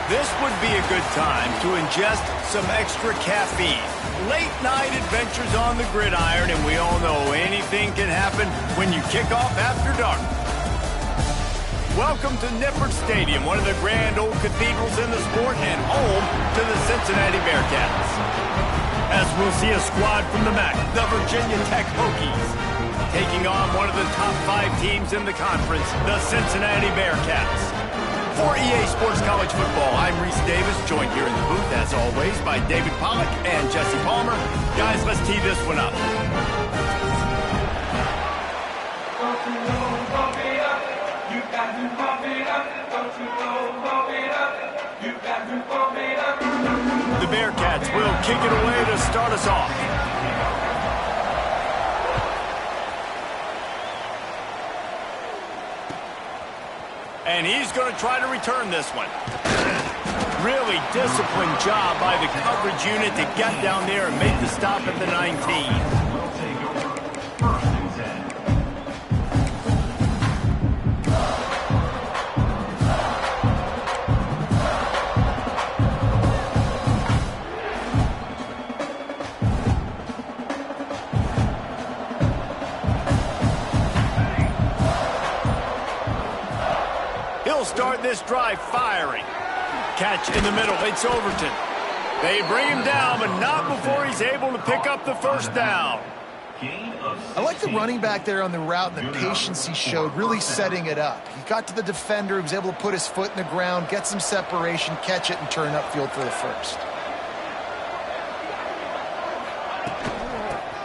This would be a good time to ingest some extra caffeine. Late night adventures on the gridiron, and we all know anything can happen when you kick off after dark. Welcome to Nippert Stadium, one of the grand old cathedrals in the sport and home to the Cincinnati Bearcats. As we'll see a squad from the MAC, the Virginia Tech Hokies, taking on one of the top 5 teams in the conference, the Cincinnati Bearcats. For EA Sports College Football, I'm Reese Davis, joined here in the booth, as always, by David Pollack and Jesse Palmer. Guys, let's tee this one up. The Bearcats will kick it away to start us off. And he's going to try to return this one. Really disciplined job by the coverage unit to get down there and make the stop at the 19. He'll start this drive firing. Catch in the middle. It's Overton. They bring him down, but not before he's able to pick up the first down. I like the running back there on the route and the patience he showed, really setting it up. He got to the defender, he was able to put his foot in the ground, get some separation, catch it, and turn upfield for the first.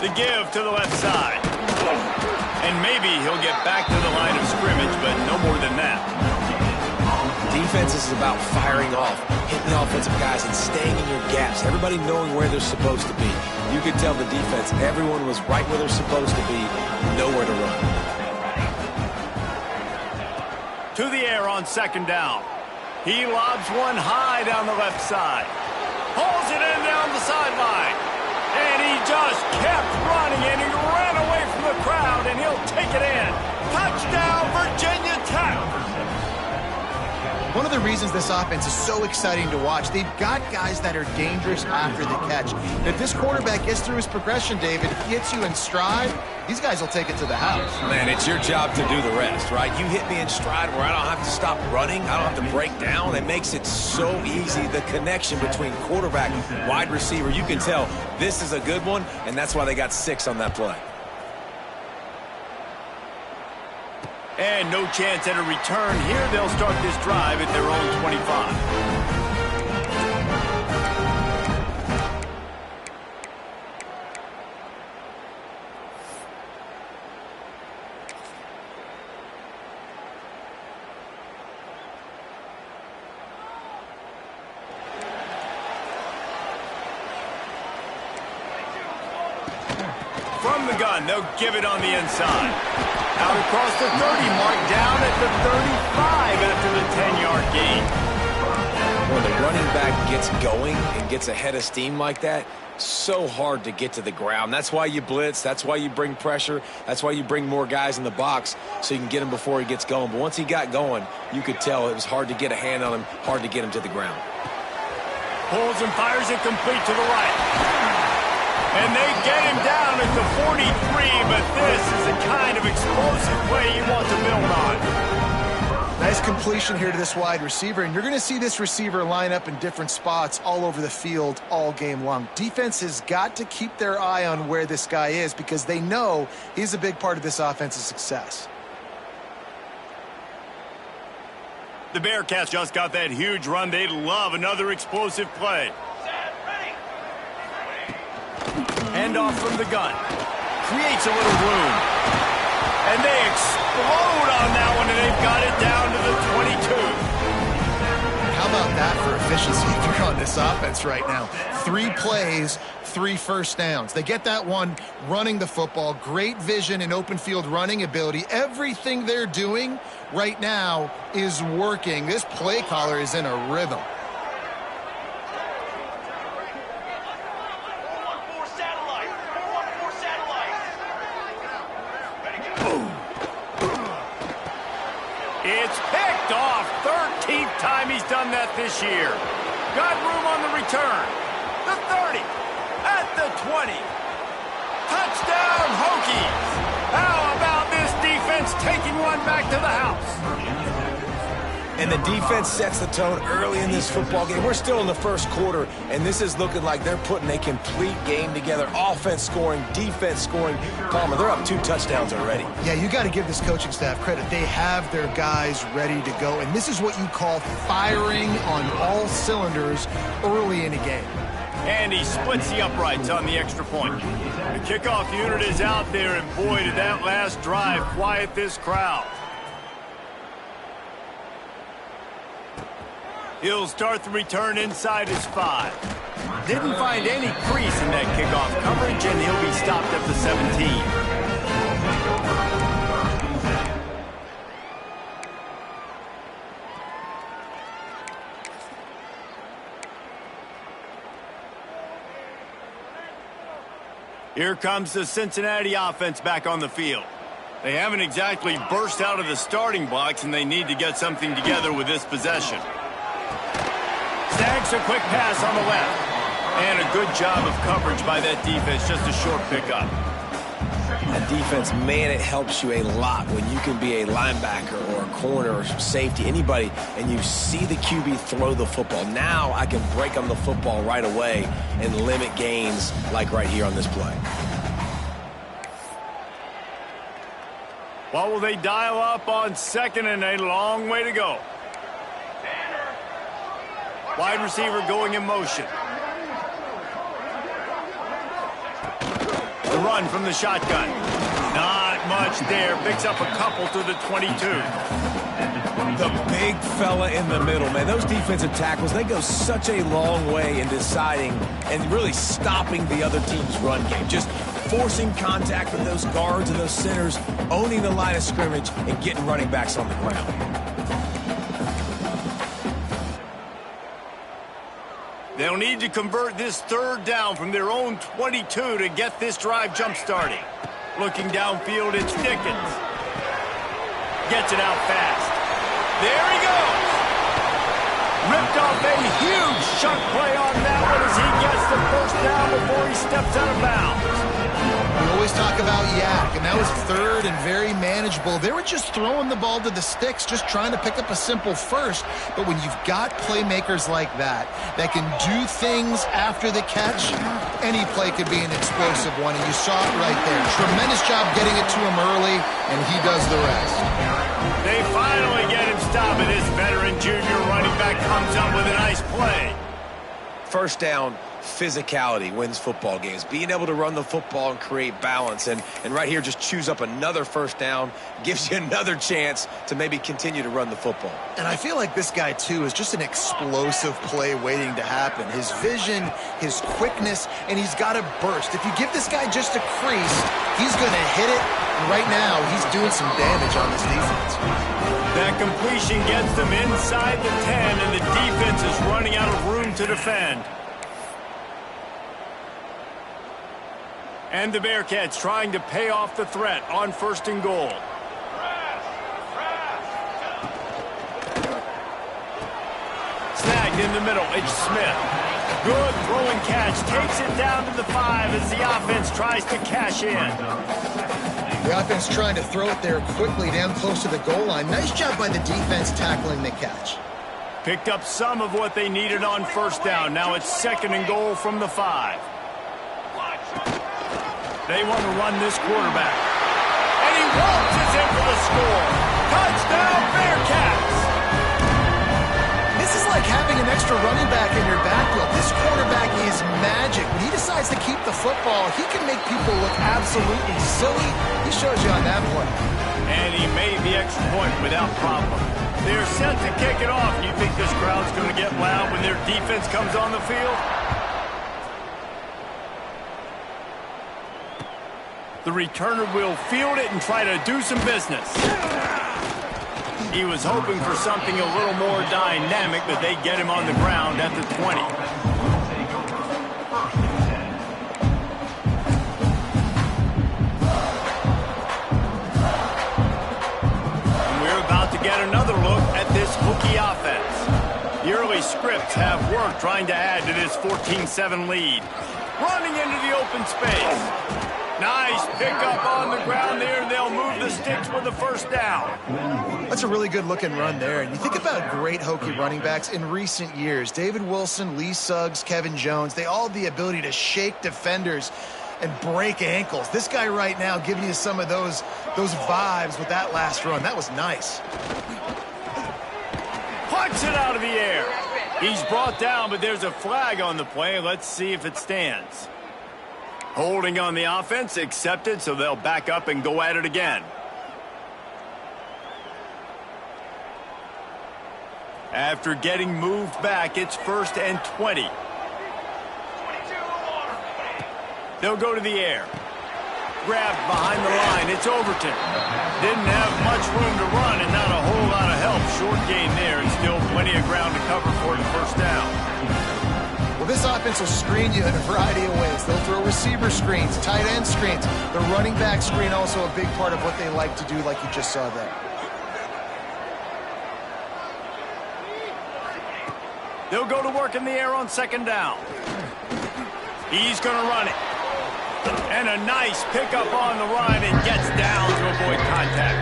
The give to the left side. And maybe he'll get back to the line of scrimmage, but no more than that. Defense is about firing off, hitting the offensive guys, and staying in your gaps. Everybody knowing where they're supposed to be. You could tell the defense, everyone was right where they're supposed to be, nowhere to run. To the air on second down. He lobs one high down the left side. Pulls it in down the sideline. And he just kept running, and he ran away from the crowd, and he'll take it in. Touchdown, Virginia Tech. One of the reasons this offense is so exciting to watch, they've got guys that are dangerous after the catch. If this quarterback gets through his progression, David, hits you in stride, these guys will take it to the house. Man, it's your job to do the rest, right? You hit me in stride where I don't have to stop running. I don't have to break down. It makes it so easy. The connection between quarterback and wide receiver, you can tell this is a good one, and that's why they got 6 on that play. And no chance at a return here. They'll start this drive at their own 25. From the gun, they'll give it on the inside. Out across the 30 mark, down at the 35 after the 10-yard gain. When the running back gets going and gets ahead of steam like that, so hard to get to the ground. That's why you blitz. That's why you bring pressure. That's why you bring more guys in the box so you can get him before he gets going. But once he got going, you could tell it was hard to get a hand on him, hard to get him to the ground. Pulls and fires it complete to the right. And they get him down at the 43, but this is the kind of explosive play you want to build on. Nice completion here to this wide receiver, and you're going to see this receiver line up in different spots all over the field all game long. Defense has got to keep their eye on where this guy is because they know he's a big part of this offense's success. The Bearcats just got that huge run. They'd love another explosive play. Hand off from the gun. Creates a little room. And they explode on that one, and they've got it down to the 22. How about that for efficiency if you're on this offense right now? 3 plays, 3 first downs. They get that one running the football. Great vision and open field running ability. Everything they're doing right now is working. This play caller is in a rhythm. It's picked off. 13th time he's done that this year. Got room on the return. The 30. At the 20. Touchdown, Hokies. How about this defense taking one back to the house? And the defense sets the tone early in this football game. We're still in the first quarter, and this is looking like they're putting a complete game together. Offense scoring, defense scoring. Palmer, they're up 2 touchdowns already. Yeah, you got to give this coaching staff credit. They have their guys ready to go, and this is what you call firing on all cylinders early in a game. And he splits the uprights on the extra point. The kickoff unit is out there, and boy, did that last drive quiet this crowd. He'll start the return inside his 5. Didn't find any crease in that kickoff coverage, and he'll be stopped at the 17. Here comes the Cincinnati offense back on the field. They haven't exactly burst out of the starting blocks, and they need to get something together with this possession. Snags a quick pass on the left. And a good job of coverage by that defense, just a short pickup. That defense, man, it helps you a lot when you can be a linebacker or a corner or safety, anybody, and you see the QB throw the football. Now I can break on the football right away and limit gains like right here on this play. What will they dial up on second and a long way to go? Wide receiver going in motion. The run from the shotgun. Not much there. Picks up a couple to the 22. The big fella in the middle, man. Those defensive tackles, they go such a long way in deciding and really stopping the other team's run game. Just forcing contact with those guards and those centers, owning the line of scrimmage, and getting running backs on the ground. They'll need to convert this third down from their own 22 to get this drive jump-starting. Looking downfield, it's Dickens. Gets it out fast. There he goes. Ripped off a huge chunk play on that one as he gets the first down before he steps out of bounds. We always talk about yak, and that was third and very manageable. They were just throwing the ball to the sticks, just trying to pick up a simple first. But when you've got playmakers like that can do things after the catch, any play could be an explosive one, and you saw it right there. Tremendous job getting it to him early, and he does the rest. They finally get him stopped, and this veteran junior running back comes up with a nice play. First down, physicality wins football games. Being able to run the football and create balance. And right here, just choose up another first down, gives you another chance to maybe continue to run the football. And I feel like this guy, too, is just an explosive play waiting to happen. His vision, his quickness, and he's got a burst. If you give this guy just a crease, he's going to hit it. And right now, he's doing some damage on this defense. That completion gets them inside the 10, and the defense is running out of room to defend. And the Bearcats trying to pay off the threat on first and goal. Snagged in the middle, it's Smith. Good throwing catch, takes it down to the 5 as the offense tries to cash in. The offense trying to throw it there quickly down close to the goal line. Nice job by the defense tackling the catch. Picked up some of what they needed on first down. Now it's second and goal from the 5. They want to run this quarterback. And he waltzes in for the score. Touchdown, Bearcats! This is like having an extra running back in your backfield. This quarterback is magic. When he decides to keep the football, he can make people look absolutely silly. He shows you on that play. And he made the extra point without problem. They're set to kick it off. You think this crowd's going to get loud when their defense comes on the field? The returner will field it and try to do some business. He was hoping for something a little more dynamic, but they get him on the ground at the 20. And we're about to get another look at this Hokie offense. The early scripts have worked trying to add to this 14-7 lead. Running into the open space. Nice pickup on the ground there. They'll move the sticks with the first down. That's a really good-looking run there. And you think about great Hokie running backs in recent years. David Wilson, Lee Suggs, Kevin Jones, they all have the ability to shake defenders and break ankles. This guy right now giving you some of those vibes with that last run. That was nice. Puts it out of the air. He's brought down, but there's a flag on the play. Let's see if it stands. Holding on the offense, accepted, so they'll back up and go at it again. After getting moved back, it's 1st and 20. They'll go to the air. Grabbed behind the line. It's Overton. Didn't have much room to run and not a whole lot of help. Short gain there and still plenty of ground to cover for the first down. Well, this offense will screen you in a variety of ways. They'll throw receiver screens, tight end screens. The running back screen also a big part of what they like to do, like you just saw there. They'll go to work in the air on 2nd down. He's going to run it. And a nice pickup on the run and gets down to avoid contact.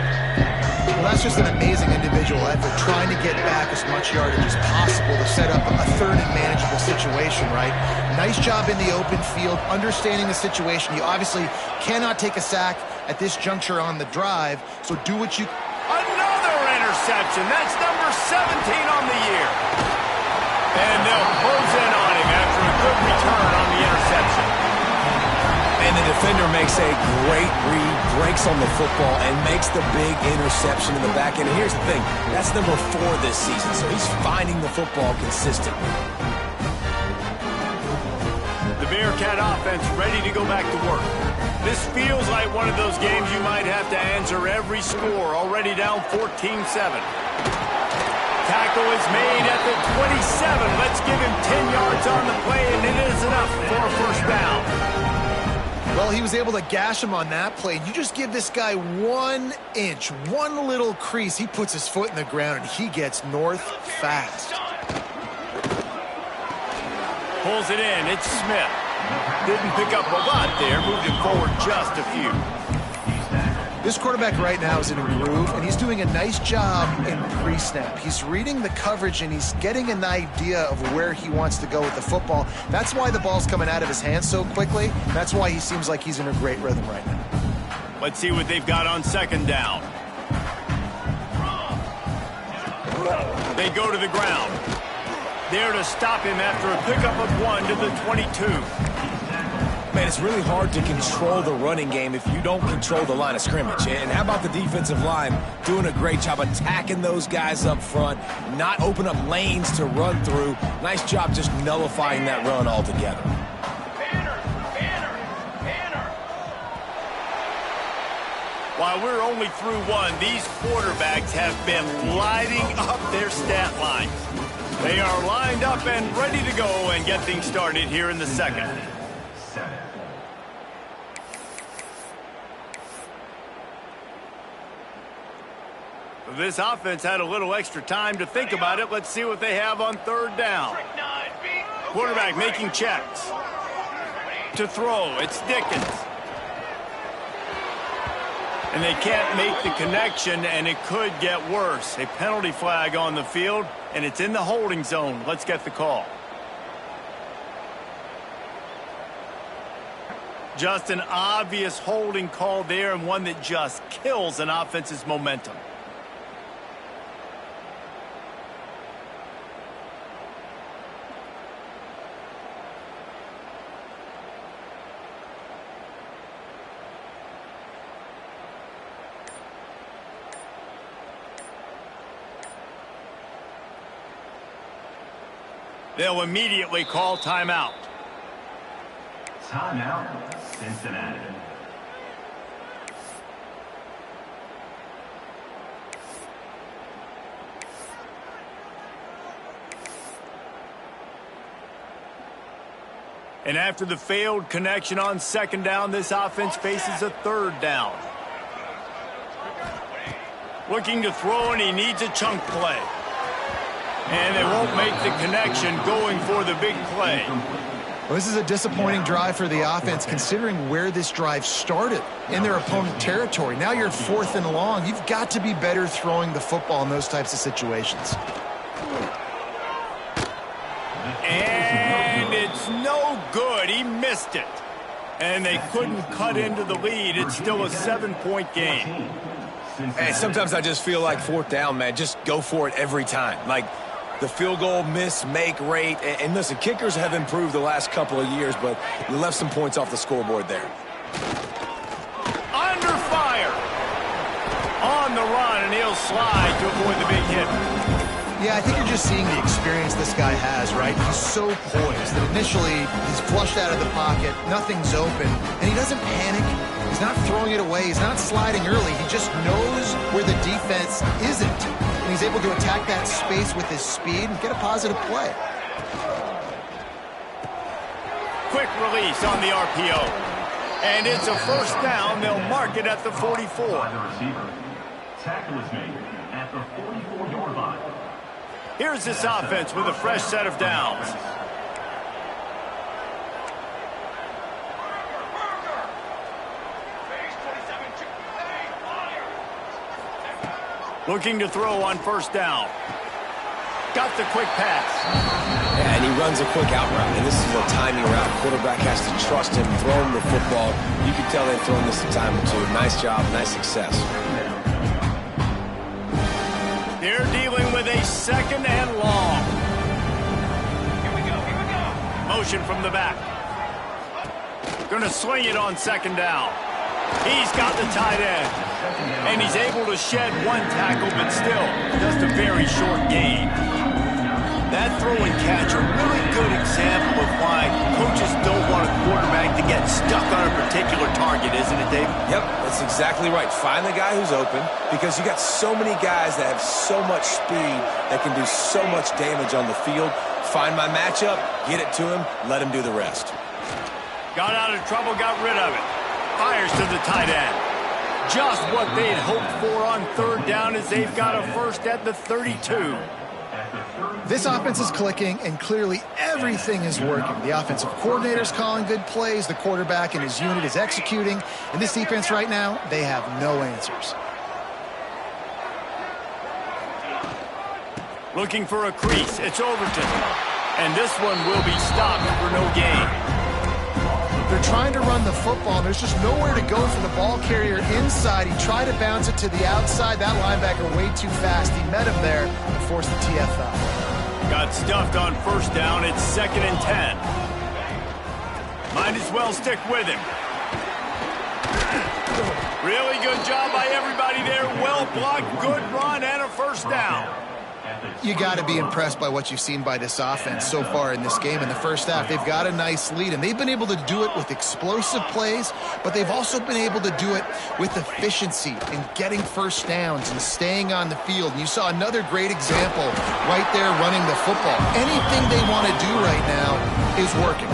Well, that's just an amazing individual effort, trying to get back as much yardage as possible to set up a 3rd and manageable situation, right? Nice job in the open field, understanding the situation. You obviously cannot take a sack at this juncture on the drive, so do what you... Another interception. That's number 17 on the year. And they'll close in on him after a good return on the interception. And the defender makes a great read, breaks on the football, and makes the big interception in the back end. And here's the thing, that's number 4 this season, so he's finding the football consistently. The Bearcat offense ready to go back to work. This feels like one of those games you might have to answer every score, already down 14-7. Tackle is made at the 27. Let's give him 10 yards on the play, and it is enough for a first down. Well, he was able to gash him on that play. You just give this guy 1 inch, one little crease. He puts his foot in the ground, and he gets north fast. Pulls it in. It's Smith. Didn't pick up a lot there. Moved him forward just a few. This quarterback right now is in a groove, and he's doing a nice job in pre-snap. He's reading the coverage, and he's getting an idea of where he wants to go with the football. That's why the ball's coming out of his hands so quickly. That's why he seems like he's in a great rhythm right now. Let's see what they've got on 2nd down. They go to the ground. There to stop him after a pickup of 1 to the 22. Man, it's really hard to control the running game if you don't control the line of scrimmage. And how about the defensive line doing a great job attacking those guys up front, not open up lanes to run through. Nice job just nullifying that run altogether. While we're only through 1, these quarterbacks have been lighting up their stat lines. They are lined up and ready to go and get things started here in the 2nd. This offense had a little extra time to think about it. Let's see what they have on 3rd down. Quarterback making checks. To throw, it's Dickens. And they can't make the connection, and it could get worse. A penalty flag on the field, and it's in the holding zone. Let's get the call. Just an obvious holding call there, and one that just kills an offense's momentum. They'll immediately call timeout. Timeout, Cincinnati. And after the failed connection on 2nd down, this offense faces a 3rd down. Looking to throw, and he needs a chunk play. And they won't make the connection going for the big play. Well, this is a disappointing drive for the offense, considering where this drive started in their opponent territory. Now you're 4th and long. You've got to be better throwing the football in those types of situations. And it's no good. He missed it. And they couldn't cut into the lead. It's still a 7-point game. Hey, sometimes I just feel like 4th down, man. Just go for it every time. Like, the field goal miss-make rate. And listen, kickers have improved the last couple of years, but you left some points off the scoreboard there. Under fire. On the run, and he'll slide to avoid the big hit. Yeah, I think you're just seeing the experience this guy has, right? He's so poised that initially he's flushed out of the pocket, nothing's open, and he doesn't panic. He's not throwing it away. He's not sliding early. He just knows where the defense isn't. And he's able to attack that space with his speed and get a positive play. Quick release on the RPO. And it's a first down. They'll mark it at the 44. Tackle is made at the 44-yard line. Here's this offense with a fresh set of downs. Looking to throw on first down. Got the quick pass. Yeah, and he runs a quick out route, and this is a timing route. Quarterback has to trust him, throw him the football. You can tell they've thrown this a time or two. Nice job, nice success. They're dealing with a 2nd and long. Here we go. Motion from the back. Going to swing it on 2nd down. He's got the tight end. And he's able to shed one tackle, but still just a very short gain. That throw and catch, a really good example of why coaches don't want a quarterback to get stuck on a particular target, isn't it, Dave? Yep, that's exactly right. Find the guy who's open, because you got so many guys that have so much speed that can do so much damage on the field. Find my matchup, get it to him, let him do the rest. Got out of trouble, got rid of it. Fires to the tight end. Just what they'd hoped for on 3rd down as they've got a first at the 32. This offense is clicking, and clearly everything is working. The offensive coordinator's calling good plays. The quarterback and his unit is executing. And this defense right now, they have no answers. Looking for a crease. It's Overton. And this one will be stopped for no gain. They're trying to run the football, and there's just nowhere to go for the ball carrier inside. He tried to bounce it to the outside. That linebacker way too fast. He met him there and forced the TFL. Got stuffed on first down. It's 2nd and 10. Might as well stick with him. Really good job by everybody there. Well blocked, good run, and a first down. You got to be impressed by what you've seen by this offense so far in this game. In the first half, they've got a nice lead, and they've been able to do it with explosive plays, but they've also been able to do it with efficiency and getting first downs and staying on the field. And you saw another great example right there running the football. Anything they want to do right now is working.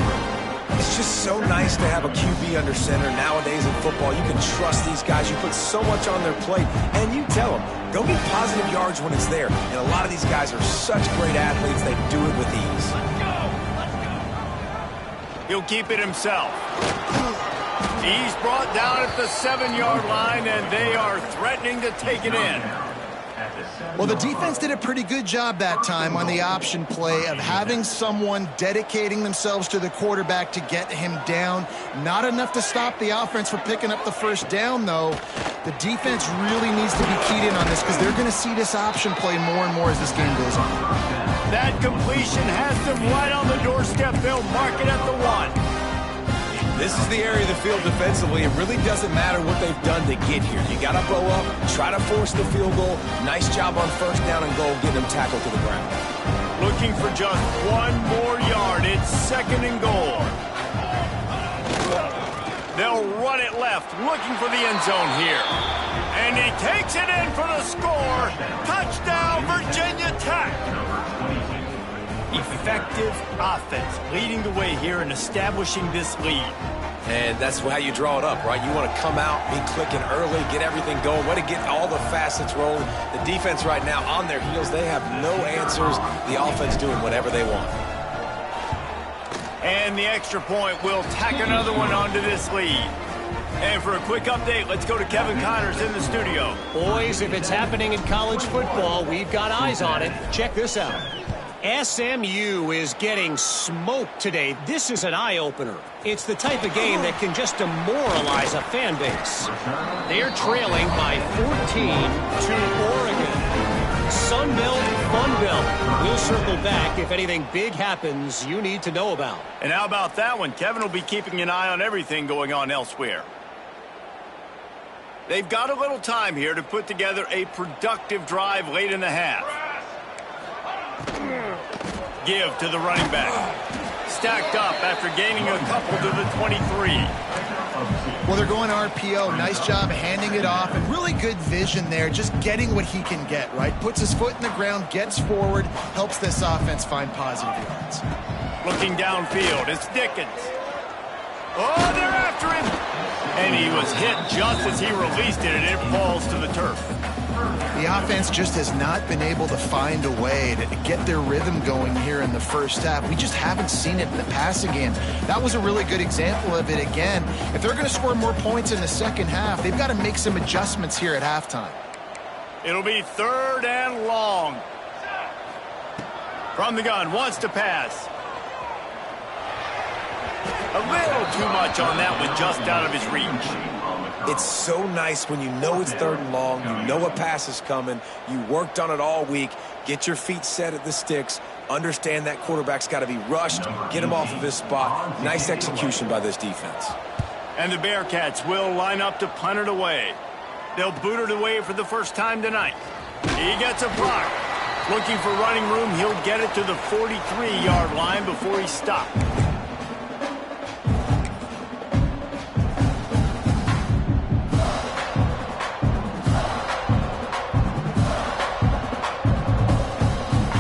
It's just so nice to have a QB under center. Nowadays in football, you can trust these guys. You put so much on their plate, and you tell them, go get positive yards when it's there. And a lot of these guys are such great athletes, they do it with ease. He'll keep it himself. He's brought down at the 7-yard line, and they are threatening to take it in. Well, the defense did a pretty good job that time on the option play of having someone dedicating themselves to the quarterback to get him down. Not enough to stop the offense from picking up the first down, though. The defense really needs to be keyed in on this because they're going to see this option play more and more as this game goes on. That completion has them right on the doorstep. They'll mark it at the 1. This is the area of the field defensively. It really doesn't matter what they've done to get here. You got to bow up, try to force the field goal. Nice job on first down and goal, getting them tackled to the ground. Looking for just 1 more yard. It's 2nd and goal. They'll run it left, looking for the end zone here. And he takes it in for the score. Touchdown, Virginia Tech. Effective offense, leading the way here and establishing this lead. And that's how you draw it up, right? You want to come out, be clicking early, get everything going. Want to get all the facets rolling. The defense right now on their heels. They have no answers. The offense doing whatever they want. And the extra point will tack another one onto this lead. And for a quick update, let's go to Kevin Connors in the studio. Boys, if it's happening in college football, we've got eyes on it. Check this out. SMU is getting smoked today. This is an eye-opener. It's the type of game that can just demoralize a fan base. They're trailing by 14 to Oregon. Sunbelt, Funbelt. We'll circle back if anything big happens you need to know about. And how about that one? Kevin will be keeping an eye on everything going on elsewhere. They've got a little time here to put together a productive drive late in the half. Give to the running back. Stacked up after gaining a couple to the 23. Well, they're going RPO. Nice job handing it off, and really good vision there, just getting what he can get, right? Puts his foot in the ground, gets forward, helps this offense find positive yards. Looking downfield, it's Dickens. Oh, they're after him! And he was hit just as he released it, and it falls to the turf. The offense just has not been able to find a way to get their rhythm going here in the first half. We just haven't seen it in the passing game. That was a really good example of it again. If they're going to score more points in the second half, they've got to make some adjustments here at halftime. It'll be 3rd and long. From the gun, wants to pass. A little too much on that one, just out of his reach. It's so nice when you know it's 3rd and long, you know a pass is coming, you worked on it all week, get your feet set at the sticks, understand that quarterback's got to be rushed, get him off of his spot. Nice execution by this defense. And the Bearcats will line up to punt it away. They'll boot it away for the first time tonight. He gets a block. Looking for running room, he'll get it to the 43-yard line before he's stopped.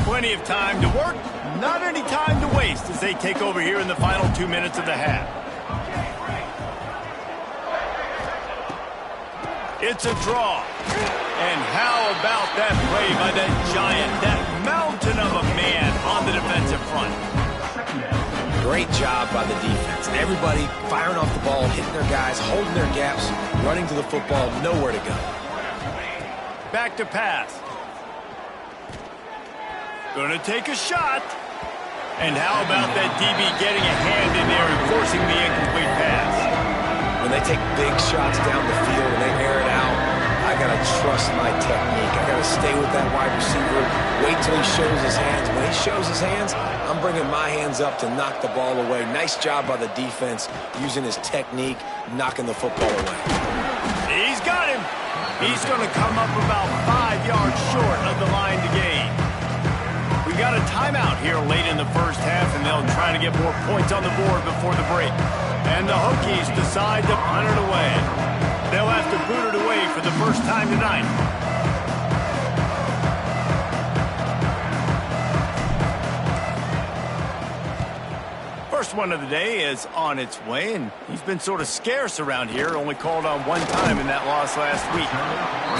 Plenty of time to work, not any time to waste as they take over here in the final 2 minutes of the half. It's a draw. And how about that play by that giant, that mountain of a man on the defensive front? Great job by the defense. Everybody firing off the ball, hitting their guys, holding their gaps, running to the football, nowhere to go. Back to pass. Gonna take a shot. And how about that DB getting a hand in there and forcing the incomplete pass? When they take big shots down the field and they air it out, I got to trust my technique. I got to stay with that wide receiver, wait till he shows his hands. When he shows his hands, I'm bringing my hands up to knock the ball away. Nice job by the defense using his technique, knocking the football away. He's got him. He's going to come up about 5 yards short of the line to gain. We've got a timeout here late in the first half, and they'll try to get more points on the board before the break. And the Hokies decide to punt it away. They'll have to boot it away for the first time tonight. First one of the day is on its way, and he's been sort of scarce around here, only called on one time in that loss last week.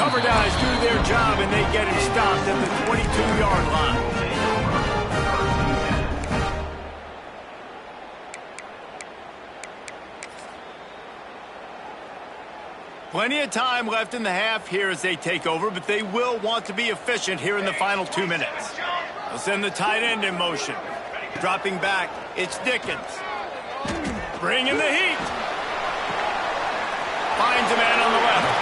Cover guys do their job, and they get him stopped at the 22-yard line. Plenty of time left in the half here as they take over, but they will want to be efficient here in the final 2 minutes. They'll send the tight end in motion. Dropping back, it's Dickens. Bringing the heat. Finds a man on the left.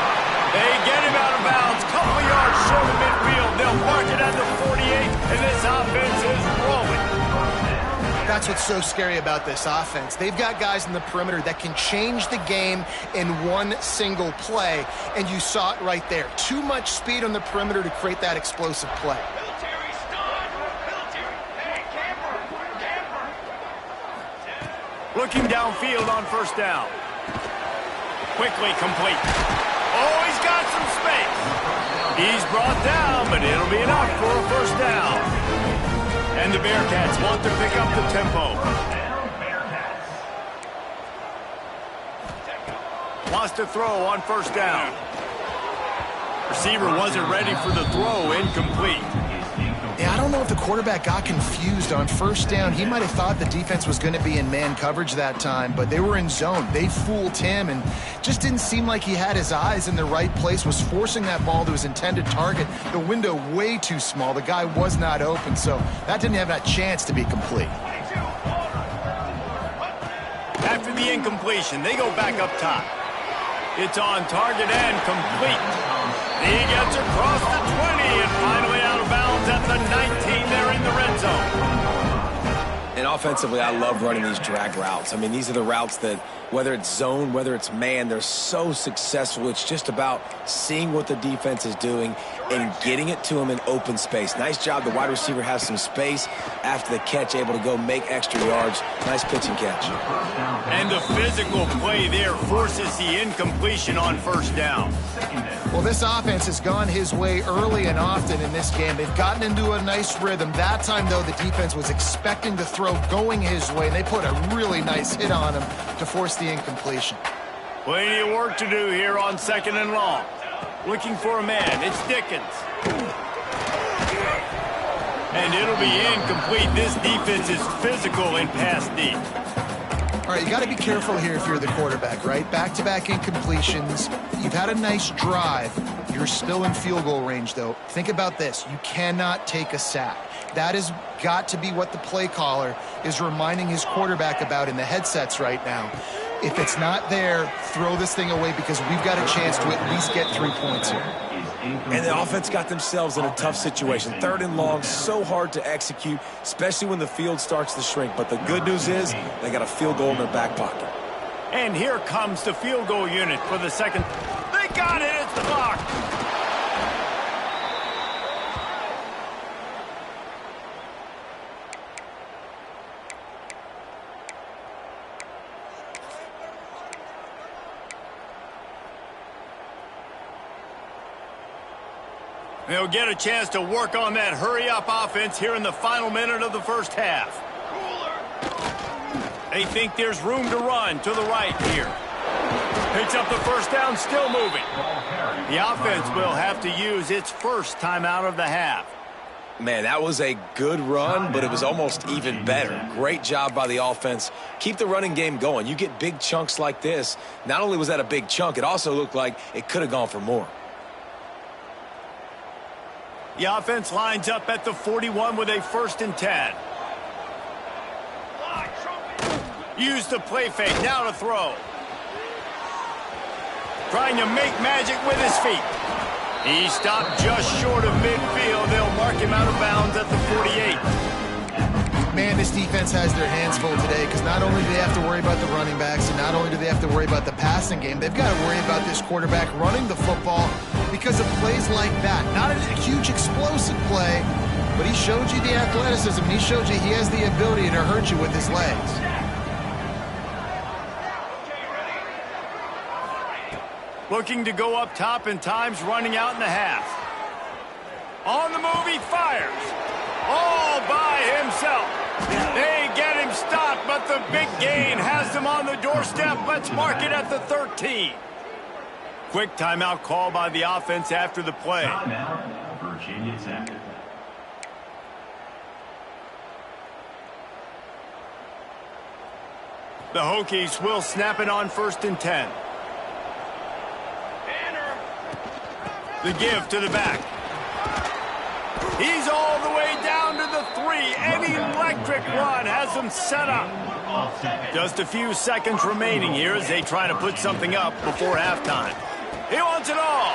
They get him out of bounds. Couple of yards short of midfield. They'll mark it at the 48, and this offense is rolling. That's what's so scary about this offense. They've got guys in the perimeter that can change the game in one single play, and you saw it right there. Too much speed on the perimeter to create that explosive play. Looking downfield on first down. Quickly complete. Oh, he's got some space. He's brought down, but it'll be enough for a first down. And the Bearcats want to pick up the tempo. Wants to throw on first down. Receiver wasn't ready for the throw, incomplete. Yeah, I don't know if the quarterback got confused on first down. He might have thought the defense was going to be in man coverage that time, but they were in zone. They fooled him and just didn't seem like he had his eyes in the right place, was forcing that ball to his intended target. The window way too small. The guy was not open, so that didn't have that chance to be complete. After the incompletion, they go back up top. It's on target and complete. He gets across the 20 and finally out of bounds at the 19 there in the red zone. And offensively, I love running these drag routes. I mean, these are the routes that, whether it's zone, whether it's man, they're so successful. It's just about seeing what the defense is doing and getting it to them in open space. Nice job. The wide receiver has some space after the catch, able to go make extra yards. Nice pitch and catch. And the physical play there forces the incompletion on first down. Well, this offense has gone his way early and often in this game. They've gotten into a nice rhythm. That time, though, the defense was expecting the throw going his way, and they put a really nice hit on him to force the incompletion. Plenty of work to do here on second and long. Looking for a man. It's Dickens. And it'll be incomplete. This defense is physical in pass deep. All right, you got to be careful here if you're the quarterback, right? Back-to-back incompletions. You've had a nice drive. You're still in field goal range, though. Think about this. You cannot take a sack. That has got to be what the play caller is reminding his quarterback about in the headsets right now. If it's not there, throw this thing away because we've got a chance to at least get 3 points here. And the offense got themselves in a tough situation. Third and long, so hard to execute, especially when the field starts to shrink. But the good news is they got a field goal in their back pocket. And here comes the field goal unit for the second. They got it. It's blocked. They'll get a chance to work on that hurry-up offense here in the final minute of the first half. They think there's room to run to the right here. Picks up the first down, still moving. The offense will have to use its first timeout of the half. Man, that was a good run, but it was almost even better. Great job by the offense. Keep the running game going. You get big chunks like this. Not only was that a big chunk, it also looked like it could have gone for more. The offense lines up at the 41 with a 1st and 10. Use the play fake, now to throw. Trying to make magic with his feet. He stopped just short of midfield. They'll mark him out of bounds at the 48. Man, this defense has their hands full today because not only do they have to worry about the running backs and not only do they have to worry about the passing game, they've got to worry about this quarterback running the football because of plays like that. Not a huge explosive play, but he showed you the athleticism. He showed you he has the ability to hurt you with his legs. Looking to go up top and time's running out in the half. On the move, he fires. All by himself. They get him stopped, but the big gain has them on the doorstep. Let's mark it at the 13. Quick timeout call by the offense after the play. Timeout, Virginia Tech. The Hokies will snap it on 1st and 10. The give to the back. He's all the way down to the 3. An electric run has them set up. Just a few seconds remaining here as they try to put something up before halftime. He wants it all.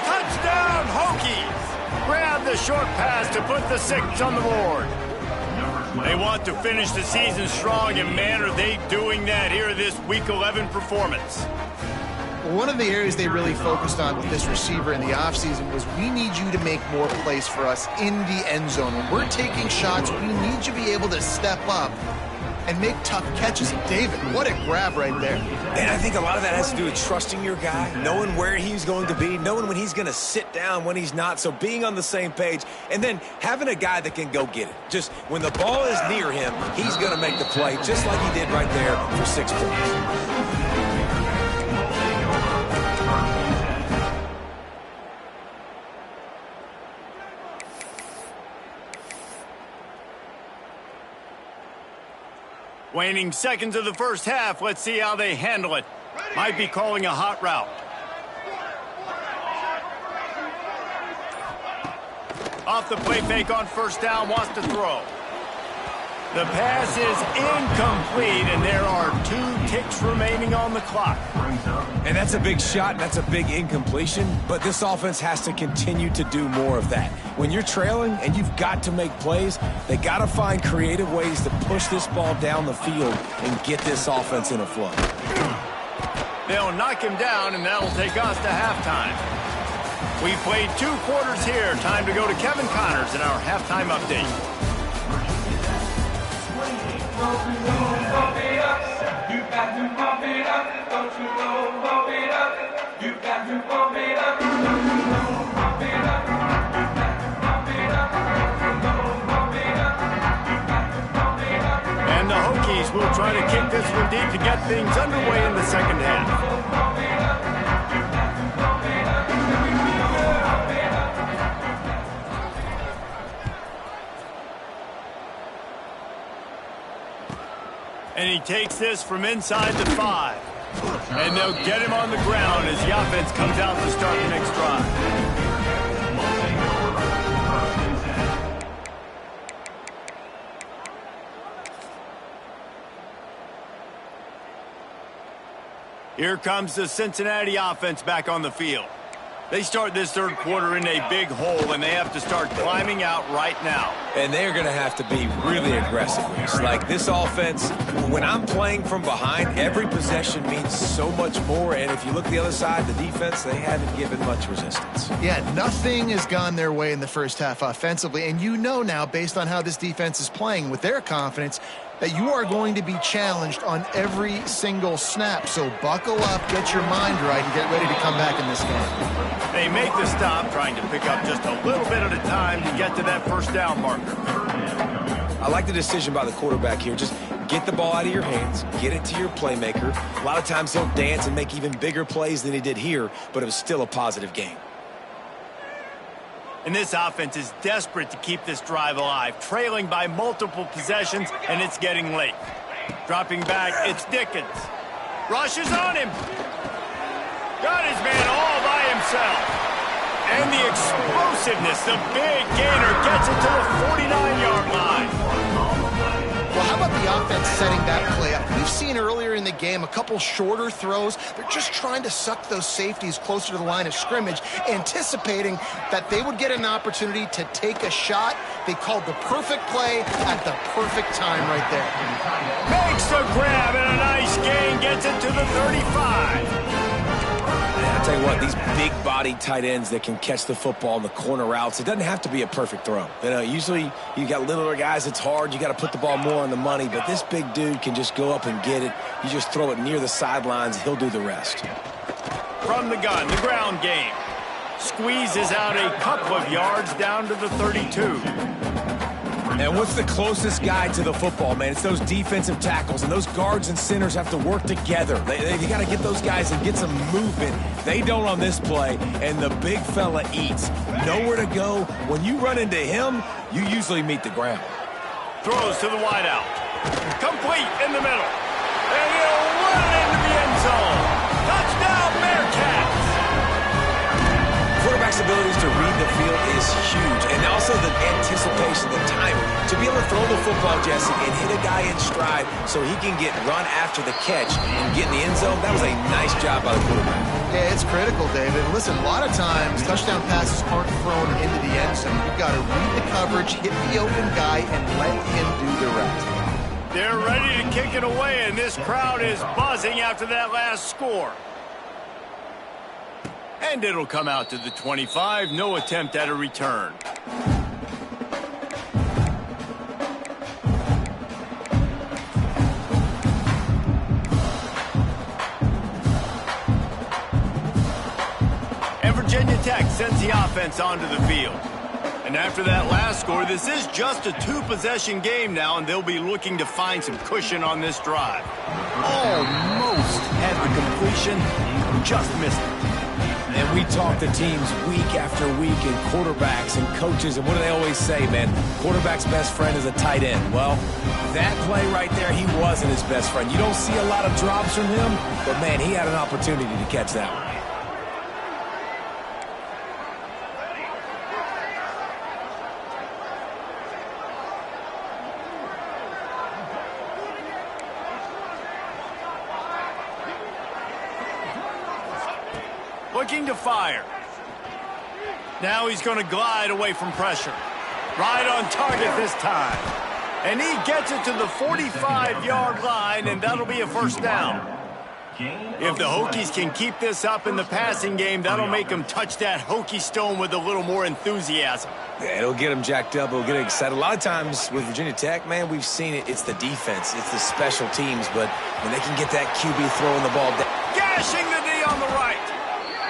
Touchdown, Hokies. Grab the short pass to put the 6 on the board. They want to finish the season strong, and man, are they doing that here this Week 11 performance. One of the areas they really focused on with this receiver in the offseason was we need you to make more plays for us in the end zone. When we're taking shots, we need you to be able to step up and make tough catches. David, what a grab right there. And I think a lot of that has to do with trusting your guy, knowing where he's going to be, knowing when he's going to sit down, when he's not, so being on the same page, and then having a guy that can go get it. Just when the ball is near him, he's going to make the play, just like he did right there for 6 points. Waning seconds of the first half. Let's see how they handle it. Might be calling a hot route. Off the play fake on first down, wants to throw. The pass is incomplete, and there are 2 ticks remaining on the clock. And that's a big shot, and that's a big incompletion, but this offense has to continue to do more of that. When you're trailing and you've got to make plays, they got to find creative ways to push this ball down the field and get this offense in a flow. They'll knock him down, and that'll take us to halftime. We played 2 quarters here. Time to go to Kevin Connors in our halftime update. And the Hokies will try to kick this one deep to get things underway in the second half. And he takes this from inside the 5. And they'll get him on the ground as the offense comes out to start the next drive. Here comes the Cincinnati offense back on the field. They start this third quarter in a big hole, and they have to start climbing out right now. And they're going to have to be really aggressive. Like this offense, when I'm playing from behind, every possession means so much more. And if you look the other side, the defense, they haven't given much resistance. Yeah, nothing has gone their way in the first half offensively. And you know now, based on how this defense is playing with their confidence, that you are going to be challenged on every single snap. So buckle up, get your mind right, and get ready to come back in this game. They make the stop, trying to pick up just a little bit at a time to get to that first down marker. I like the decision by the quarterback here. Just get the ball out of your hands, get it to your playmaker. A lot of times he'll dance and make even bigger plays than he did here, but it was still a positive game. And this offense is desperate to keep this drive alive, trailing by multiple possessions, and it's getting late. Dropping back, it's Dickens. Rushes on him. Got his man all by himself. And the explosiveness, the big gainer gets it to the 49-yard line. Well, how about the offense setting that play up? We've seen earlier in the game a couple shorter throws. They're just trying to suck those safeties closer to the line of scrimmage, anticipating that they would get an opportunity to take a shot. They called the perfect play at the perfect time right there. Makes the grab and a nice gain, gets it to the 35. I'll tell you what, these big-bodied tight ends that can catch the football in the corner routes, it doesn't have to be a perfect throw. You know, usually you got littler guys, it's hard. You got to put the ball more on the money, but this big dude can just go up and get it. You just throw it near the sidelines, he'll do the rest. From the gun, the ground game. Squeezes out a couple of yards down to the 32. And what's the closest guy to the football, man? It's those defensive tackles, and those guards and centers have to work together. They got to get those guys and get some movement. They don't on this play, and the big fella eats. Nowhere to go. When you run into him, you usually meet the ground. Throws to the wideout. Complete in the middle. And he'll run it into the end zone. Touchdown, Bearcats! Quarterback's abilities to read the field is huge, and also the anticipation, the timing. To be able to throw the football, Jesse, and hit a guy in stride so he can get run after the catch and get in the end zone, that was a nice job by the quarterback. Yeah, it's critical, David. Listen, a lot of times touchdown passes aren't thrown into the end zone. You've got to read the coverage, hit the open guy, and let him do the rest. They're ready to kick it away, and this crowd is buzzing after that last score. And it'll come out to the 25. No attempt at a return. And Virginia Tech sends the offense onto the field. And after that last score, this is just a two-possession game now, and they'll be looking to find some cushion on this drive. Almost had the completion, just missed it. And we talk to teams week after week and quarterbacks and coaches, and what do they always say, man? Quarterback's best friend is a tight end. Well, that play right there, he wasn't his best friend. You don't see a lot of drops from him, but, man, he had an opportunity to catch that one. Looking to fire. Now he's going to glide away from pressure. Right on target this time. And he gets it to the 45-yard line, and that'll be a first down. If the Hokies can keep this up in the passing game, that'll make them touch that Hokie stone with a little more enthusiasm. Yeah, it'll get them jacked up. It'll get them excited. A lot of times with Virginia Tech, man, we've seen it. It's the defense. It's the special teams. But when they can get that QB throwing the ball down. Gashing the knee on the right.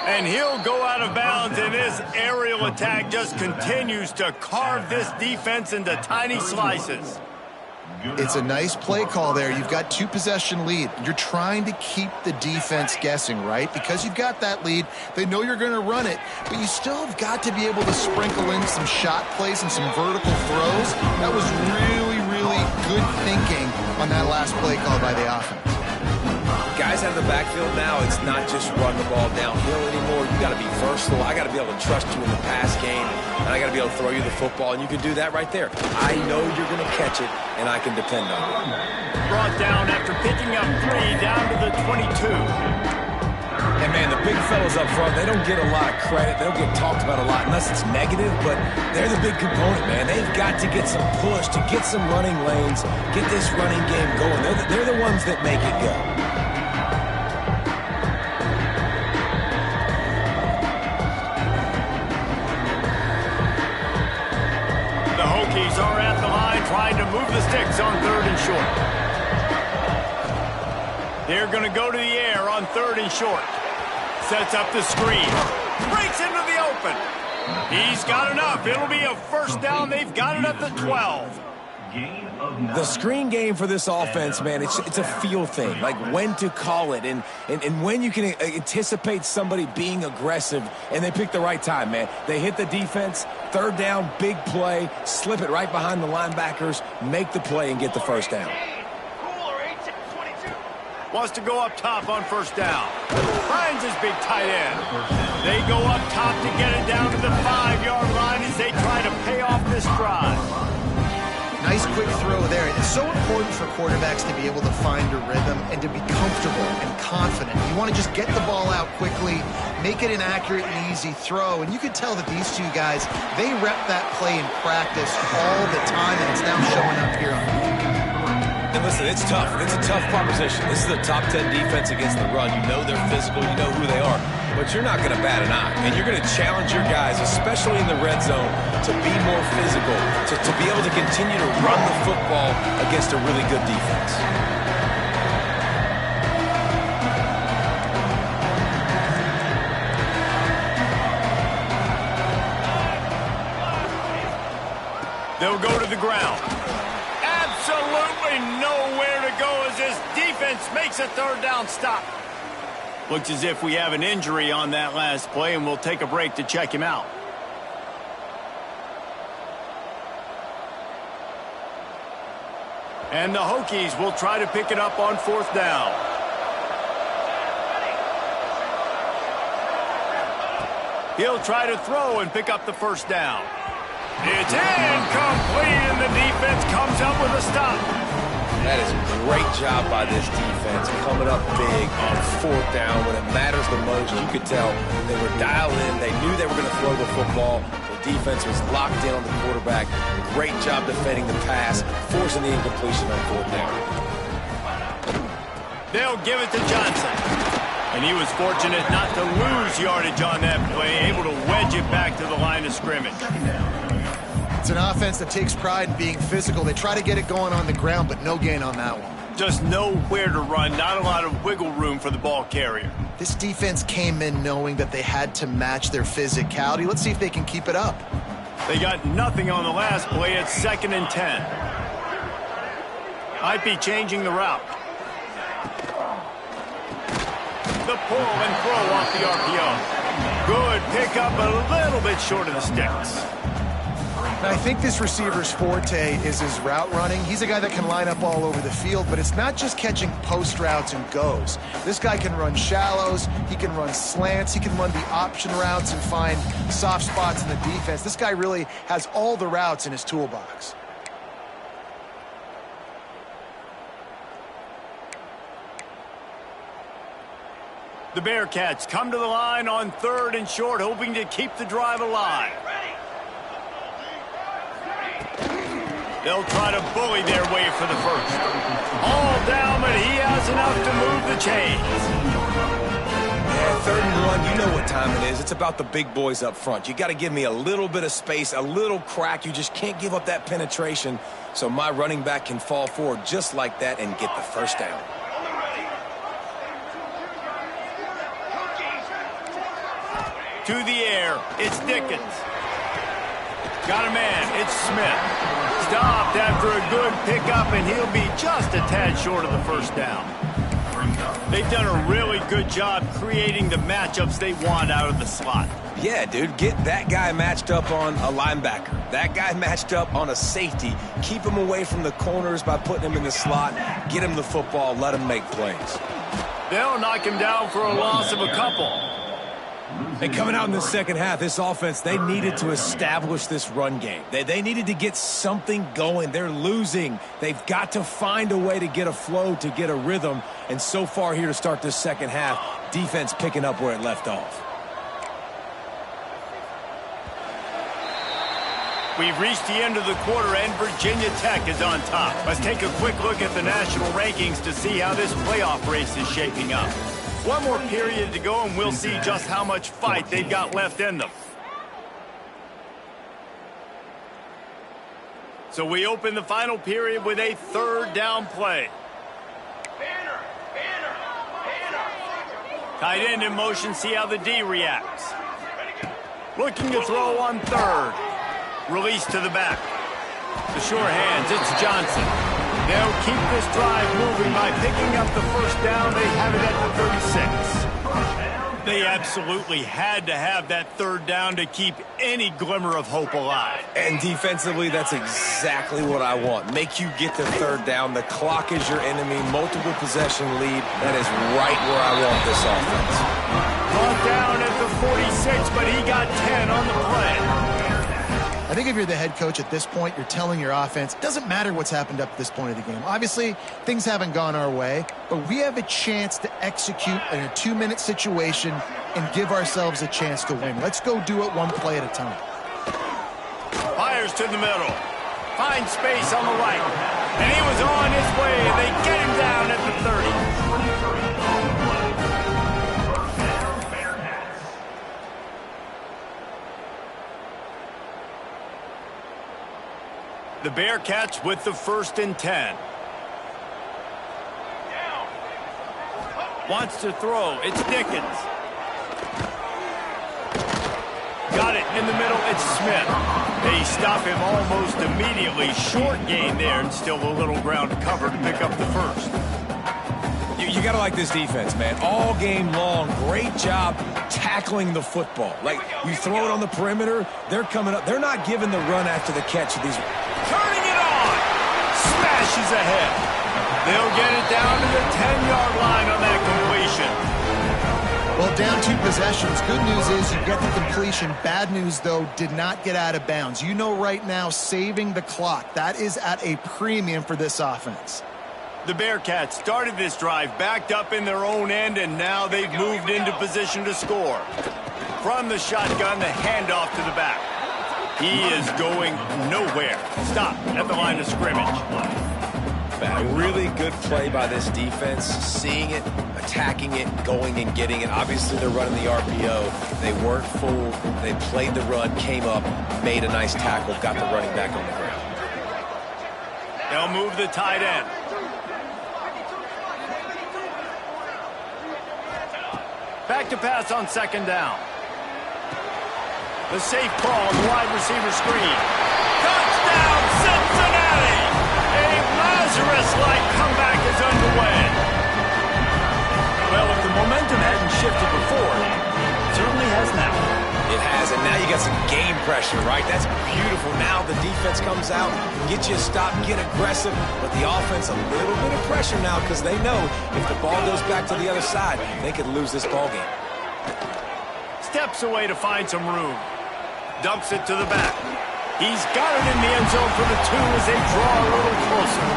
And he'll go out of bounds, and his aerial attack just continues to carve this defense into tiny slices. It's a nice play call there. You've got 2-possession lead. You're trying to keep the defense guessing, right? Because you've got that lead, they know you're going to run it, but you still have got to be able to sprinkle in some shot plays and some vertical throws. That was really, really good thinking on that last play call by the offense. Guys out of the backfield now, it's not just run the ball downhill anymore. You got to be versatile. I got to be able to trust you in the pass game, and I got to be able to throw you the football, and you can do that right there. I know you're going to catch it, and I can depend on it. Brought down after picking up 3 down to the 22. And, man, the big fellas up front, they don't get a lot of credit. They don't get talked about a lot unless it's negative, but they're the big component, man. They've got to get some push, to get some running lanes, get this running game going. They're the ones that make it go. Hokies are at the line trying to move the sticks on 3rd and short. They're going to go to the air on 3rd and short. Sets up the screen. Breaks into the open. He's got enough. It'll be a first down. They've got it at the 12. The screen game for this offense, man, it's a feel thing, like when to call it and when you can anticipate somebody being aggressive, and they pick the right time, man. They hit the defense, 3rd down, big play, slip it right behind the linebackers, make the play, and get the first down. Wants to go up top on first down. Finds his big tight end. They go up top to get it down to the 5-yard line as they try to pay off this drive. Nice quick throw there. It's so important for quarterbacks to be able to find a rhythm and to be comfortable and confident. You want to just get the ball out quickly, make it an accurate and easy throw. And you can tell that these two guys, they rep that play in practice all the time, and it's now showing up here on the field. And listen, it's tough. It's a tough proposition. This is a top 10 defense against the run. You know they're physical. You know who they are. But you're not going to bat an eye. And you're going to challenge your guys, especially in the red zone, to be more physical, to be able to continue to run the football against a really good defense. They'll go to the ground. Absolutely nowhere to go as this defense makes a 3rd down stop. Looks as if we have an injury on that last play, and we'll take a break to check him out. And the Hokies will try to pick it up on 4th down. He'll try to throw and pick up the first down. It's incomplete, and the defense comes up with a stop. That is a great job by this defense, coming up big on 4th down when it matters the most. You could tell they were dialed in. They knew they were going to throw the football. The defense was locked in on the quarterback. Great job defending the pass, forcing the incompletion on 4th down. They'll give it to Johnson. And he was fortunate not to lose yardage on that play, able to wedge it back to the line of scrimmage. It's an offense that takes pride in being physical. They try to get it going on the ground, but no gain on that one. Just nowhere to run, not a lot of wiggle room for the ball carrier. This defense came in knowing that they had to match their physicality. Let's see if they can keep it up. They got nothing on the last play. It's 2nd and 10. Might be changing the route. The pull and throw off the RPO. pick up a little bit short of the sticks. Now, I think this receiver's forte is his route running. He's a guy that can line up all over the field, but it's not just catching post routes and goes. This guy can run shallows, he can run slants, he can run the option routes and find soft spots in the defense. This guy really has all the routes in his toolbox. The Bearcats come to the line on 3rd and short, hoping to keep the drive alive. They'll try to bully their way for the first. All down, but he has enough to move the chains. Yeah, 3rd and 1, you know what time it is. It's about the big boys up front. You got to give me a little bit of space, a little crack. You just can't give up that penetration so my running back can fall forward just like that and get the first down. To the air, it's Dickens. Got a man, it's Smith. Stopped after a good pickup, and he'll be just a tad short of the first down. They've done a really good job creating the matchups they want out of the slot. Yeah, dude, get that guy matched up on a linebacker. That guy matched up on a safety. Keep him away from the corners by putting him in the slot. Get him the football, let him make plays. They'll knock him down for a loss of a couple. And coming out in the second half, this offense, they needed to establish this run game. They needed to get something going. They're losing. They've got to find a way to get a flow, to get a rhythm. And so far here to start this second half, defense picking up where it left off. We've reached the end of the quarter, and Virginia Tech is on top. Let's take a quick look at the national rankings to see how this playoff race is shaping up. One more period to go, and we'll see just how much fight they've got left in them. So we open the final period with a 3rd down play. Tight end in motion, see how the D reacts. Looking to throw on 3rd. Release to the back. The sure hands, it's Johnson. They'll keep this drive moving by picking up the first down. They have it at the 36. They absolutely had to have that 3rd down to keep any glimmer of hope alive. And defensively, that's exactly what I want. Make you get the 3rd down. The clock is your enemy. Multiple possession lead. That is right where I want this offense. Brought down at the 46, but he got 10 on the play. I think if you're the head coach at this point, you're telling your offense, it doesn't matter what's happened up to this point of the game. Obviously, things haven't gone our way, but we have a chance to execute in a 2-minute situation and give ourselves a chance to win. Let's go do it one play at a time. Fires to the middle. Finds space on the right. And he was on his way, and they get him down at the 30. The Bearcats with the 1st and 10. Wants to throw. It's Dickens. Got it in the middle. It's Smith. They stop him almost immediately. Short gain there, and still a little ground to cover to pick up the first. You got to like this defense, man. All game long, great job tackling the football. Like, you throw it on the perimeter, they're coming up. They're not giving the run after the catch of these. Turning it on. Smashes ahead. They'll get it down to the 10-yard line on that completion. Well, down 2 possessions. Good news is you get the completion. Bad news, though, did not get out of bounds. You know right now, saving the clock, that is at a premium for this offense. The Bearcats started this drive backed up in their own end, and now they've moved into position to score. From the shotgun, the handoff to the back. He is going nowhere. Stop at the line of scrimmage. A really good play by this defense, seeing it, attacking it, going and getting it. Obviously, they're running the RPO. They weren't fooled. They played the run, came up, made a nice tackle, got the running back on the ground. They'll move the tight end. Back to pass on 2nd down. The safe call on the wide receiver screen. Touchdown, Cincinnati! A Lazarus-like comeback is underway. Well, if the momentum hadn't shifted before, it certainly has now. It has, and now you got some game pressure, right? That's beautiful. Now the defense comes out, get you a stop, get aggressive, but the offense a little bit of pressure now because they know if the ball goes back to the other side, they could lose this ball game. Steps away to find some room. Dumps it to the back. He's got it in the end zone for the 2 as they draw a little closer.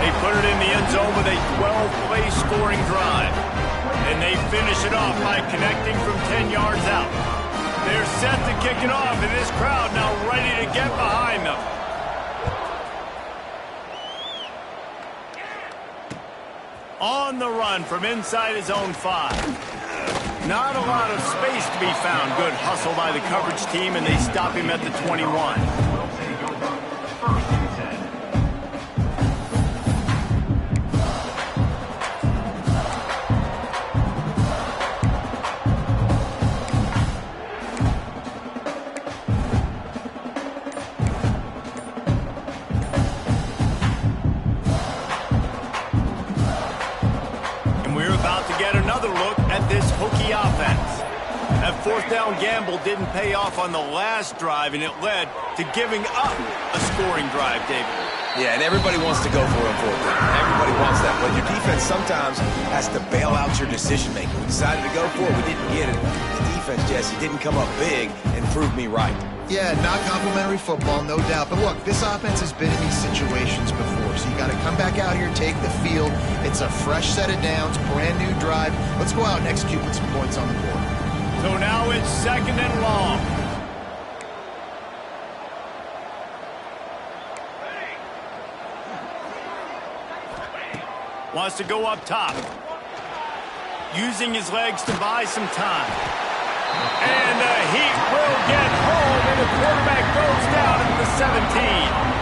They put it in the end zone with a 12-play scoring drive. And they finish it off by connecting from 10 yards out. They're set to kick it off, and this crowd now ready to get behind them. On the run from inside his own 5. Not a lot of space to be found. Good hustle by the coverage team, and they stop him at the 21. That fourth down gamble didn't pay off on the last drive, and it led to giving up a scoring drive, David. Yeah, and everybody wants to go for it on fourth down. Everybody wants that, but your defense sometimes has to bail out your decision-making. We decided to go for it. We didn't get it. The defense, Jesse, didn't come up big and prove me right. Yeah, not complimentary football, no doubt. But look, this offense has been in these situations before, so you got to come back out here, take the field. It's a fresh set of downs, brand new drive. Let's go out and execute with some points on the board. So now it's 2nd and long. Wants to go up top. Using his legs to buy some time. And the Heat will get home, and the quarterback goes down at the 17.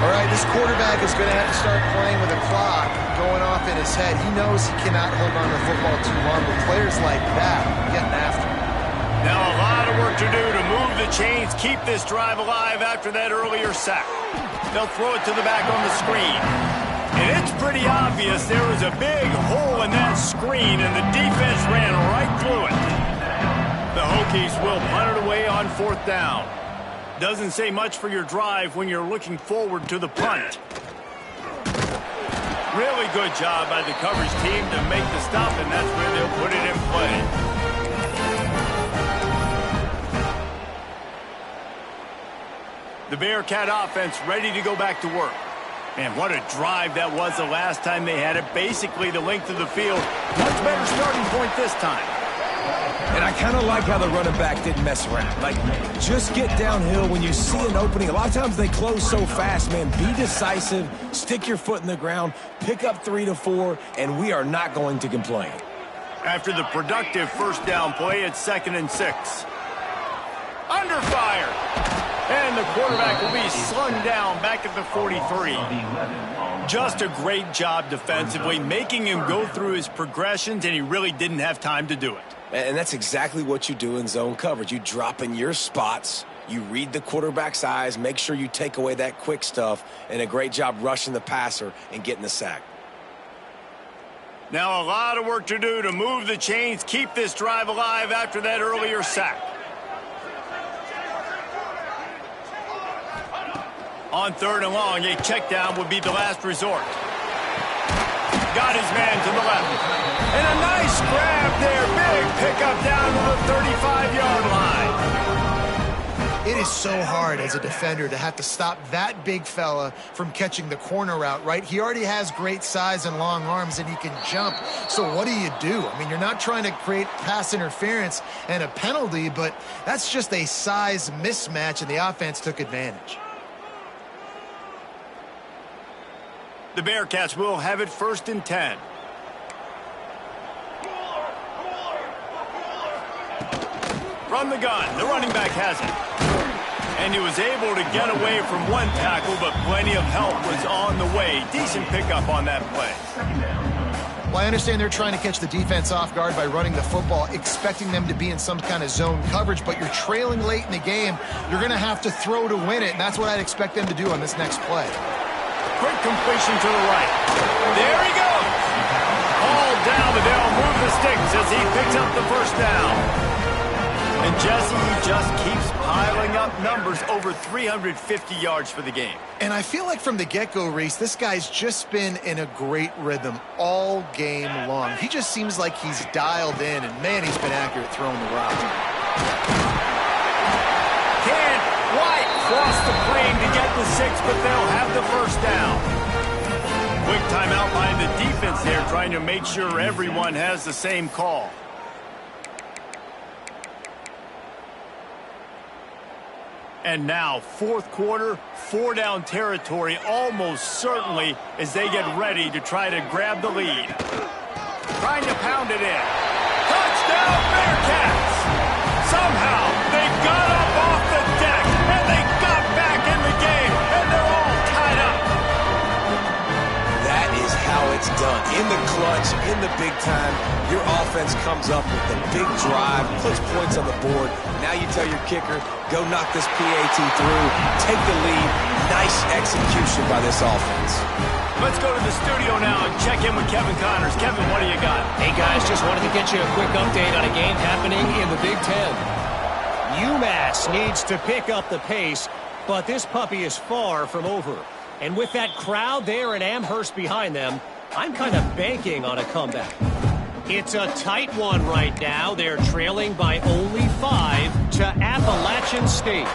All right, this quarterback is going to have to start playing with a clock going off in his head. He knows he cannot hold on to the football too long, but players like that are getting after him. Now a lot of work to do to move the chains, keep this drive alive after that earlier sack. They'll throw it to the back on the screen. And it's pretty obvious there was a big hole in that screen, and the defense ran right through it. The Hokies will punt it away on 4th down. Doesn't say much for your drive when you're looking forward to the punt. Really good job by the coverage team to make the stop, and that's where they'll put it in play. The Bearcat offense ready to go back to work. Man, what a drive that was the last time they had it. Basically the length of the field. Much better starting point this time. And I kind of like how the running back didn't mess around. Like, just get downhill when you see an opening. A lot of times they close so fast, man. Be decisive, stick your foot in the ground, pick up 3 to 4, and we are not going to complain. After the productive first down play, it's 2nd and 6. Under fire. And the quarterback will be slung down back at the 43. Just a great job defensively, making him go through his progressions, and he really didn't have time to do it. And that's exactly what you do in zone coverage. You drop in your spots, you read the quarterback's eyes, make sure you take away that quick stuff, and a great job rushing the passer and getting the sack. Now a lot of work to do to move the chains, keep this drive alive after that earlier sack. On 3rd and long, a check down would be the last resort. Got his man to the left. And a nice grab there. Big pickup down to the 35-yard line. It is so hard as a defender to have to stop that big fella from catching the corner route, right? He already has great size and long arms, and he can jump. So what do? I mean, you're not trying to create pass interference and a penalty, but that's just a size mismatch, and the offense took advantage. The Bearcats will have it 1st and 10. From the gun, the running back has it. And he was able to get away from one tackle, but plenty of help was on the way. Decent pickup on that play. Well, I understand they're trying to catch the defense off guard by running the football, expecting them to be in some kind of zone coverage, but you're trailing late in the game. You're going to have to throw to win it, and that's what I'd expect them to do on this next play. Quick completion to the right. There he goes. All down, but they'll move the sticks as he picks up the first down. And Jesse just keeps piling up numbers, over 350 yards for the game. And I feel like from the get-go, Reese, this guy's just been in a great rhythm all game long. He just seems like he's dialed in, and man, he's been accurate throwing the rock. Can't quite cross the plane to get the 6, but they'll have the first down. Quick timeout by the defense there, trying to make sure everyone has the same call. And now, fourth quarter, 4-down territory almost certainly as they get ready to try to grab the lead. Trying to pound it in. Touchdown, Bearcats! Somehow, they got up off the deck, and they got back in the game, and they're all tied up. That is how it's done. In the clutch, in the big time, your offense comes up with the big drive, puts points on the board. Now you tell your kicker, go knock this PAT through, take the lead. Nice execution by this offense. Let's go to the studio now and check in with Kevin Connors. Kevin, what do you got? Hey, guys, just wanted to get you a quick update on a game happening in the Big Ten. UMass needs to pick up the pace, but this puppy is far from over. And with that crowd there in Amherst behind them, I'm kind of banking on a comeback. It's a tight one right now. They're trailing by only 5 to Appalachian State.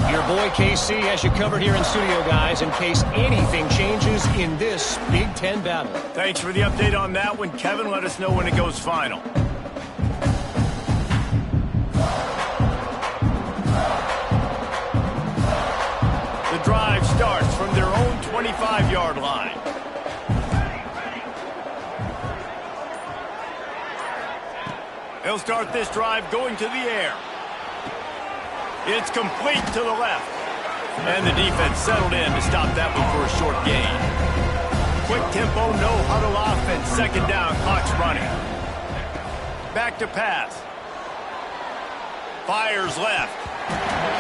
Your boy KC has you covered here in studio, guys, in case anything changes in this Big Ten battle. Thanks for the update on that one, Kevin. Let us know when it goes final. The drive starts from their own 25-yard line. They'll start this drive going to the air. It's complete to the left. And the defense settled in to stop that one for a short gain. Quick tempo, no huddle offense. Second down, clock's running. Back to pass. Fires left.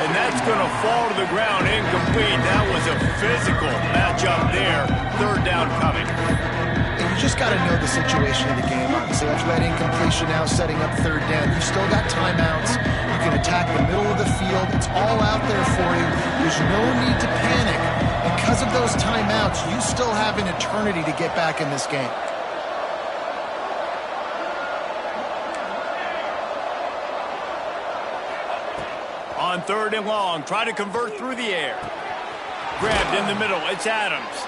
And that's going to fall to the ground incomplete. That was a physical matchup there. Third down coming. You just got to know the situation of the game, obviously. After that incompletion now setting up third down, you've still got timeouts. You can attack the middle of the field. It's all out there for you. There's no need to panic. Because of those timeouts, you still have an eternity to get back in this game. On third and long, try to convert through the air. Grabbed in the middle, it's Adams.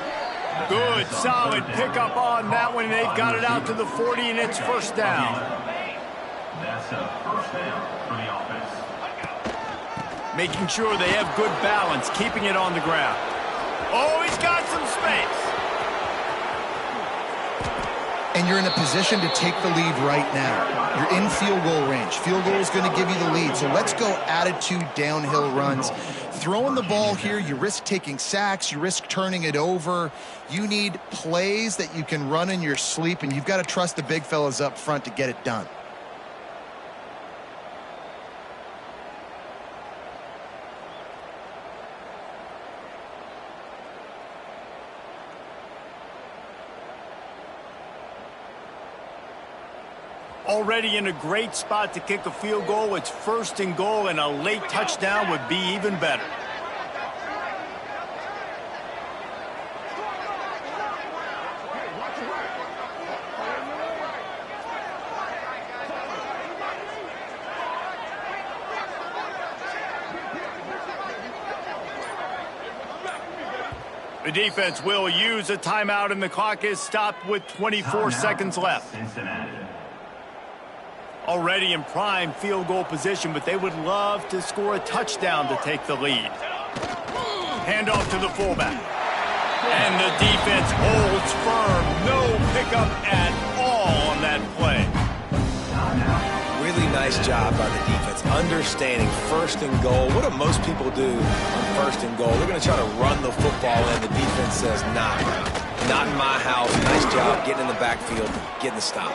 Good, solid pickup on that one. They've got it out to the 40, and it's first down. That's a first down for the offense. Making sure they have good balance, keeping it on the ground. Oh, he's got some space. And you're in a position to take the lead right now. You're in field goal range. Field goal is going to give you the lead. So let's go attitude downhill runs. Throwing the ball here, you risk taking sacks. You risk turning it over. You need plays that you can run in your sleep, and you've got to trust the big fellas up front to get it done. Already in a great spot to kick a field goal. It's first and goal, and a late touchdown would be even better. The defense will use a timeout, and the clock is stopped with 24 seconds left. Cincinnati. Already in prime field goal position, but they would love to score a touchdown to take the lead. Handoff to the fullback. And the defense holds firm. No pickup at all on that play. Really nice job by the defense, understanding first and goal. What do most people do on first and goal? They're going to try to run the football, and the defense says, nah, not in my house. Nice job getting in the backfield, getting the stop.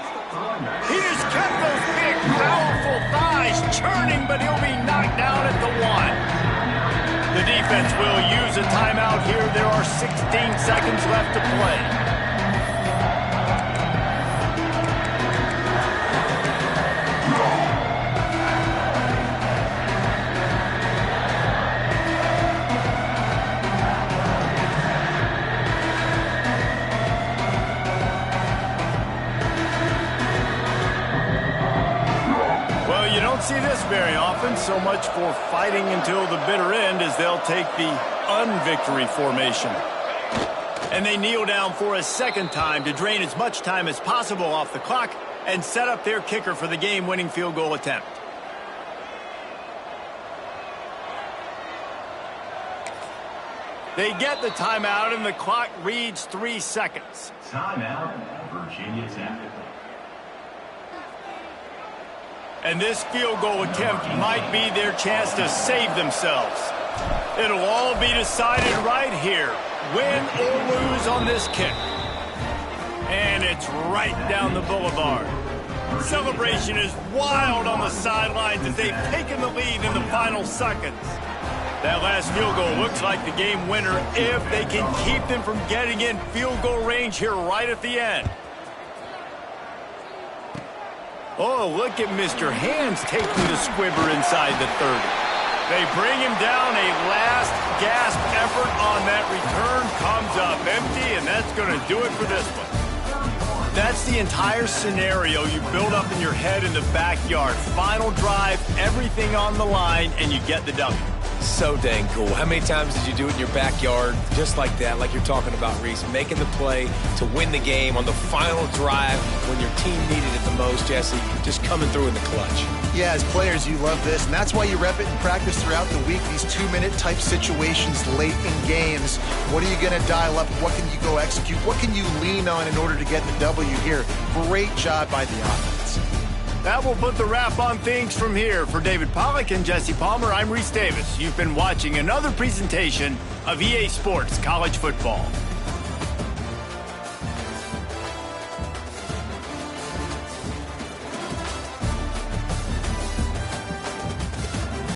He has kept those big, powerful thighs churning, but he'll be knocked down at the 1. The defense will use a timeout here. There are 16 seconds left to play. see this very often. So much for fighting until the bitter end as they'll take the unvictory formation. And they kneel down for a second time to drain as much time as possible off the clock and set up their kicker for the game-winning field goal attempt. They get the timeout, and the clock reads 3 seconds. Timeout, Virginia Tech. And this field goal attempt might be their chance to save themselves. It'll all be decided right here, win or lose on this kick. And it's right down the boulevard. Celebration is wild on the sidelines as they've taken the lead in the final seconds. That last field goal looks like the game winner if they can keep them from getting in field goal range here right at the end. Oh, look at Mr. Hands taking the squibber inside the 30. They bring him down. A last gasp effort on that return comes up empty, and that's going to do it for this one. That's the entire scenario you build up in your head in the backyard. Final drive, everything on the line, and you get the W. So dang cool. How many times did you do it in your backyard just like that, like you're talking about, Reese, making the play to win the game on the final drive when your team needed it the most, Jesse, just coming through in the clutch. Yeah, as players, you love this, and that's why you rep it in practice throughout the week, these 2-minute type situations late in games. What are you going to dial up? What can you go execute? What can you lean on in order to get the W here? Great job by the offense. That will put the wrap on things from here. For David Pollack and Jesse Palmer, I'm Reese Davis. You've been watching another presentation of EA Sports College Football.